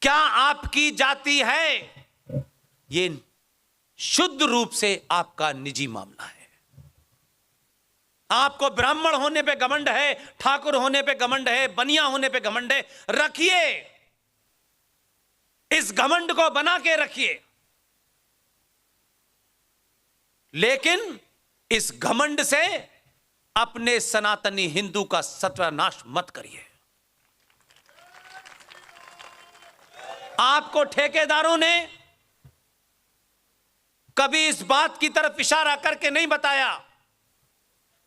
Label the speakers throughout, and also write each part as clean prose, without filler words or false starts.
Speaker 1: क्या आपकी जाति है, ये शुद्ध रूप से आपका निजी मामला है। आपको ब्राह्मण होने पे घमंड है, ठाकुर होने पे घमंड है, बनिया होने पे घमंड है, रखिए, इस घमंड को बना के रखिए, लेकिन इस घमंड से अपने सनातनी हिंदू का सत्यानाश मत करिए। आपको ठेकेदारों ने कभी इस बात की तरफ इशारा करके नहीं बताया,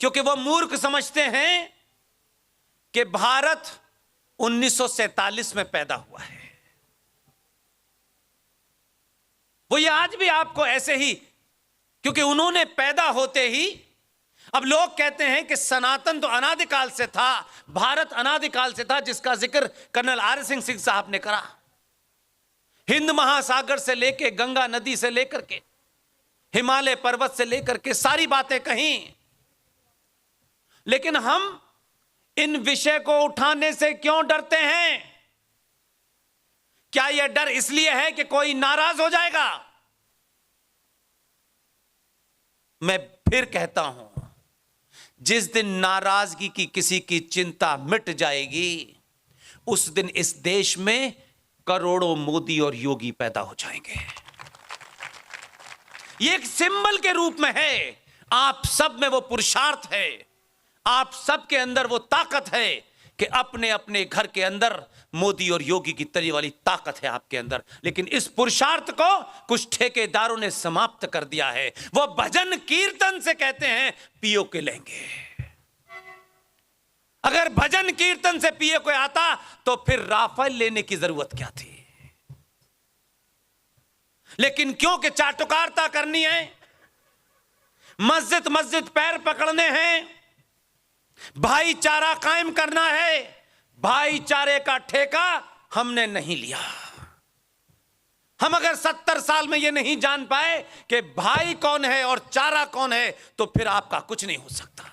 Speaker 1: क्योंकि वो मूर्ख समझते हैं कि भारत 1947 में पैदा हुआ है। वो ये आज भी आपको ऐसे ही, क्योंकि उन्होंने पैदा होते ही, अब लोग कहते हैं कि सनातन तो अनादिकाल से था, भारत अनादिकाल से था, जिसका जिक्र कर्नल आर सिंह साहब ने करा। हिंद महासागर से लेके, गंगा नदी से लेकर के, हिमालय पर्वत से लेकर के सारी बातें कहीं, लेकिन हम इन विषय को उठाने से क्यों डरते हैं? क्या यह डर इसलिए है कि कोई नाराज हो जाएगा? मैं फिर कहता हूं, जिस दिन नाराजगी की किसी की चिंता मिट जाएगी, उस दिन इस देश में करोड़ों मोदी और योगी पैदा हो जाएंगे। ये एक सिंबल के रूप में है। आप सब में वो पुरुषार्थ है, आप सब के अंदर वो ताकत है कि अपने अपने घर के अंदर मोदी और योगी की तरी वाली ताकत है आपके अंदर, लेकिन इस पुरुषार्थ को कुछ ठेकेदारों ने समाप्त कर दिया है। वो भजन कीर्तन से कहते हैं पीओ के लेंगे। अगर भजन कीर्तन से पीओ के आता तो फिर राफेल लेने की जरूरत क्या थी? लेकिन क्योंकि चाटुकारिता करनी है, मस्जिद मस्जिद पैर पकड़ने हैं, भाईचारा कायम करना है, भाईचारे का ठेका हमने नहीं लिया। हम अगर 70 साल में यह नहीं जान पाए कि भाई कौन है और चारा कौन है, तो फिर आपका कुछ नहीं हो सकता।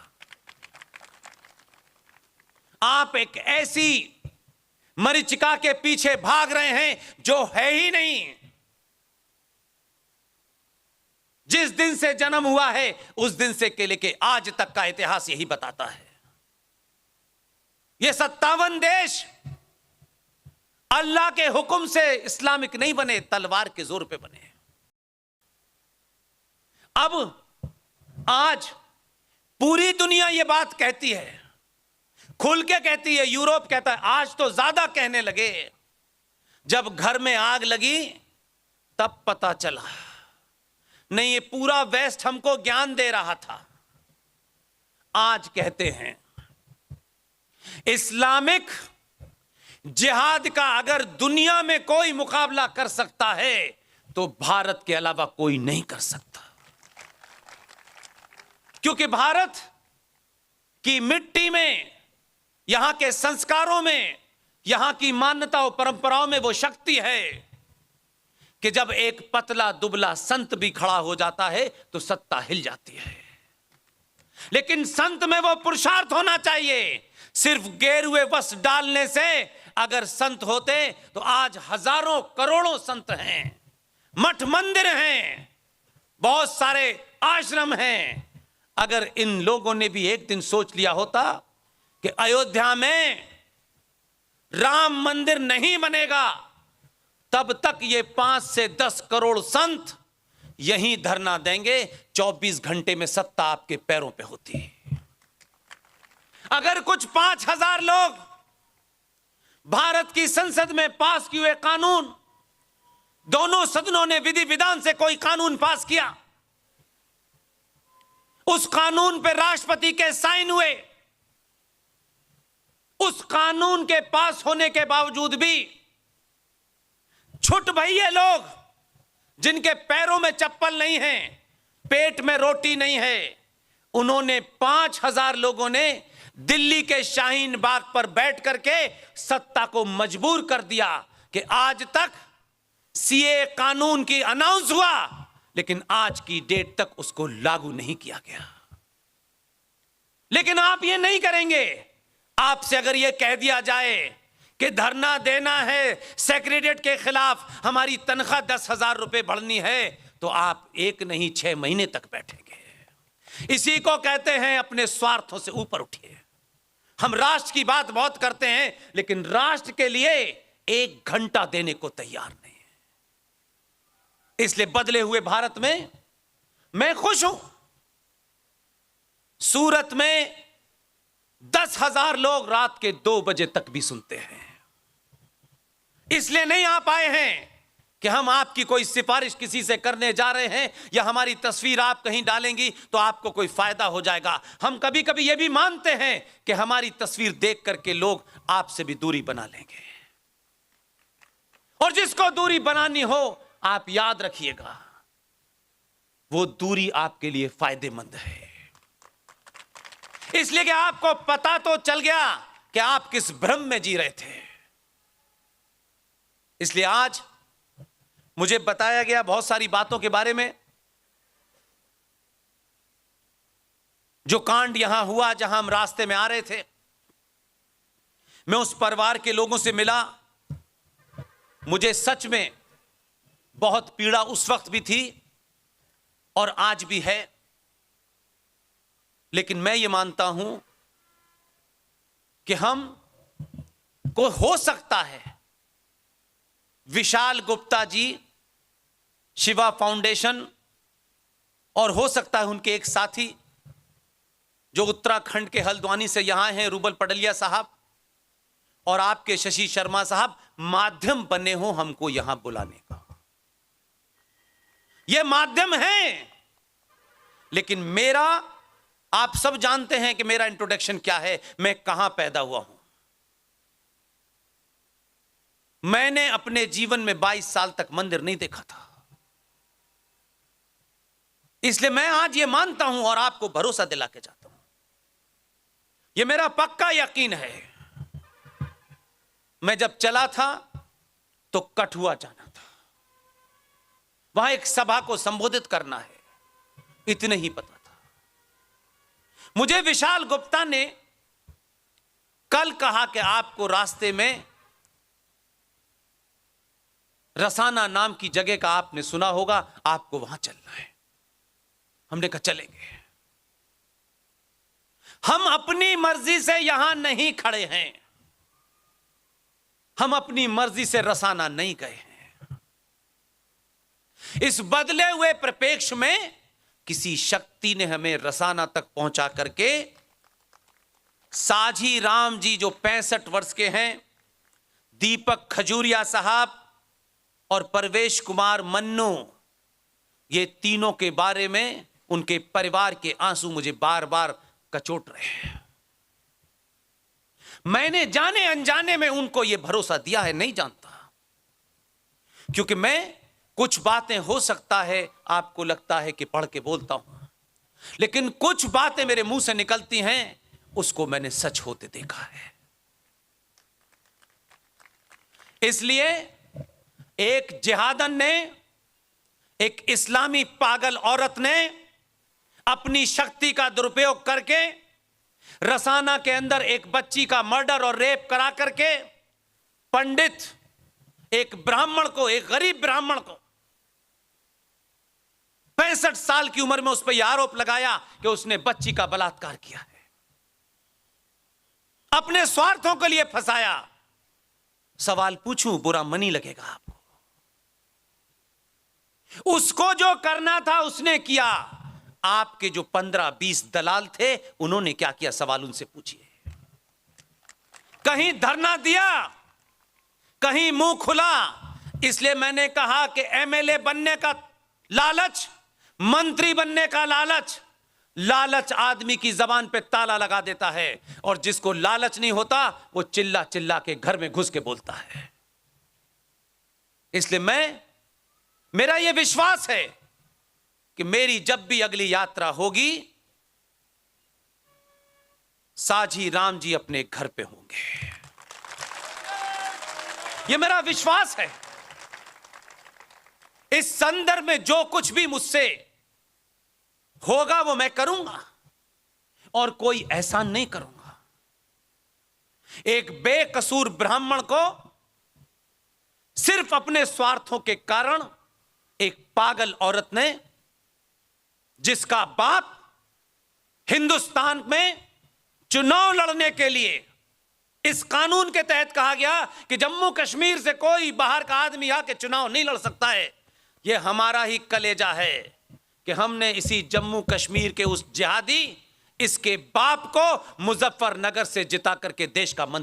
Speaker 1: आप एक ऐसी मरीचिका के पीछे भाग रहे हैं जो है ही नहीं। जिस दिन से जन्म हुआ है उस दिन से के लेके आज तक का इतिहास यही बताता है। ये 57 देश अल्लाह के हुक्म से इस्लामिक नहीं बने, तलवार के जोर पे बने। अब आज पूरी दुनिया ये बात कहती है, खुल के कहती है। यूरोप कहता है, आज तो ज्यादा कहने लगे। जब घर में आग लगी तब पता चला, नहीं ये पूरा वेस्ट हमको ज्ञान दे रहा था। आज कहते हैं इस्लामिक जिहाद का अगर दुनिया में कोई मुकाबला कर सकता है तो भारत के अलावा कोई नहीं कर सकता, क्योंकि भारत की मिट्टी में, यहां के संस्कारों में, यहां की मान्यता और परंपराओं में वो शक्ति है कि जब एक पतला दुबला संत भी खड़ा हो जाता है तो सत्ता हिल जाती है। लेकिन संत में वो पुरुषार्थ होना चाहिए। सिर्फ गेरुए वस्त्र डालने से अगर संत होते तो आज हजारों करोड़ों संत हैं, मठ मंदिर हैं, बहुत सारे आश्रम हैं। अगर इन लोगों ने भी एक दिन सोच लिया होता कि अयोध्या में राम मंदिर नहीं बनेगा, तब तक ये 5 से 10 करोड़ संत यहीं धरना देंगे। 24 घंटे में सत्ता आपके पैरों पे होती है। अगर कुछ 5000 लोग भारत की संसद में पास किए हुए कानून, दोनों सदनों ने विधि विधान से कोई कानून पास किया, उस कानून पे राष्ट्रपति के साइन हुए, उस कानून के पास होने के बावजूद भी छुट भइए लोग जिनके पैरों में चप्पल नहीं है, पेट में रोटी नहीं है, उन्होंने 5000 लोगों ने दिल्ली के शाहीन बाग पर बैठ करके सत्ता को मजबूर कर दिया कि आज तक सीए कानून की अनाउंस हुआ, लेकिन आज की डेट तक उसको लागू नहीं किया गया। लेकिन आप ये नहीं करेंगे। आपसे अगर ये कह दिया जाए कि धरना देना है सेक्रेटेरिएट के खिलाफ, हमारी तनख्वाह 10,000 रुपए बढ़नी है, तो आप 1 नहीं 6 महीने तक बैठेंगे। इसी को कहते हैं अपने स्वार्थों से ऊपर उठिए। हम राष्ट्र की बात बहुत करते हैं, लेकिन राष्ट्र के लिए 1 घंटा देने को तैयार नहीं है। इसलिए बदले हुए भारत में मैं खुश हूं। सूरत में 10,000 लोग रात के 2 बजे तक भी सुनते हैं। इसलिए नहीं आ पाए हैं कि हम आपकी कोई सिफारिश किसी से करने जा रहे हैं या हमारी तस्वीर आप कहीं डालेंगी तो आपको कोई फायदा हो जाएगा। हम कभी कभी यह भी मानते हैं कि हमारी तस्वीर देख करके लोग आपसे भी दूरी बना लेंगे, और जिसको दूरी बनानी हो आप याद रखिएगा, वो दूरी आपके लिए फायदेमंद है। इसलिए कि आपको पता तो चल गया कि आप किस भ्रम में जी रहे थे। इसलिए आज मुझे बताया गया बहुत सारी बातों के बारे में। जो कांड यहां हुआ, जहां हम रास्ते में आ रहे थे, मैं उस परिवार के लोगों से मिला। मुझे सच में बहुत पीड़ा उस वक्त भी थी और आज भी है, लेकिन मैं ये मानता हूं कि हम को हो सकता है विशाल गुप्ता जी, शिवा फाउंडेशन, और हो सकता है उनके एक साथी जो उत्तराखंड के हल्द्वानी से यहां हैं, रूबल पडलिया साहब, और आपके शशि शर्मा साहब, माध्यम बने हो हमको यहां बुलाने का। यह माध्यम है, लेकिन मेरा, आप सब जानते हैं कि मेरा इंट्रोडक्शन क्या है, मैं कहां पैदा हुआ हूं। मैंने अपने जीवन में 22 साल तक मंदिर नहीं देखा था। इसलिए मैं आज ये मानता हूं और आपको भरोसा दिला के जाता हूं, यह मेरा पक्का यकीन है। मैं जब चला था तो कठुआ जाना था, वहां एक सभा को संबोधित करना है, इतने ही पता था। मुझे विशाल गुप्ता ने कल कहा कि आपको रास्ते में रसाना नाम की जगह का आपने सुना होगा, आपको वहां चलना है। हमने कहा चलेंगे। हम अपनी मर्जी से यहां नहीं खड़े हैं, हम अपनी मर्जी से रसाना नहीं गए हैं। इस बदले हुए परिप्रेक्ष्य में किसी शक्ति ने हमें रसाना तक पहुंचा करके, साझी राम जी जो 65 वर्ष के हैं, दीपक खजूरिया साहब और परवेश कुमार मन्नू, ये तीनों के बारे में उनके परिवार के आंसू मुझे बार बार कचोट रहे हैं। मैंने जाने अनजाने में उनको यह भरोसा दिया है, नहीं जानता, क्योंकि मैं कुछ बातें हो सकता है आपको लगता है कि पढ़ के बोलता हूं, लेकिन कुछ बातें मेरे मुंह से निकलती हैं उसको मैंने सच होते देखा है। इसलिए एक जिहादन ने, एक इस्लामी पागल औरत ने अपनी शक्ति का दुरुपयोग करके रसाना के अंदर एक बच्ची का मर्डर और रेप करा करके पंडित, एक ब्राह्मण को, एक गरीब ब्राह्मण को 65 साल की उम्र में उस पर यह आरोप लगाया कि उसने बच्ची का बलात्कार किया है। अपने स्वार्थों के लिए फंसाया। सवाल पूछूं, बुरा मनी लगेगा आपको। उसको जो करना था उसने किया। आपके जो 15-20 दलाल थे उन्होंने क्या किया, सवाल उनसे पूछिए। कहीं धरना दिया, कहीं मुंह खुला। इसलिए मैंने कहा कि एमएलए बनने का लालच, मंत्री बनने का लालच, लालच आदमी की जबान पे ताला लगा देता है, और जिसको लालच नहीं होता वो चिल्ला चिल्ला के घर में घुस के बोलता है। इसलिए मेरा यह विश्वास है कि मेरी जब भी अगली यात्रा होगी, साझी राम जी अपने घर पे होंगे। यह मेरा विश्वास है। इस संदर्भ में जो कुछ भी मुझसे होगा वो मैं करूंगा और कोई एहसान नहीं करूंगा। एक बेकसूर ब्राह्मण को सिर्फ अपने स्वार्थों के कारण एक पागल औरत ने, जिसका बाप हिंदुस्तान में चुनाव लड़ने के लिए इस कानून के तहत कहा गया कि जम्मू कश्मीर से कोई बाहर का आदमी आके चुनाव नहीं लड़ सकता है। यह हमारा ही कलेजा है कि हमने इसी जम्मू कश्मीर के उस जिहादी, इसके बाप को मुजफ्फरनगर से जिता करके देश का मंत्री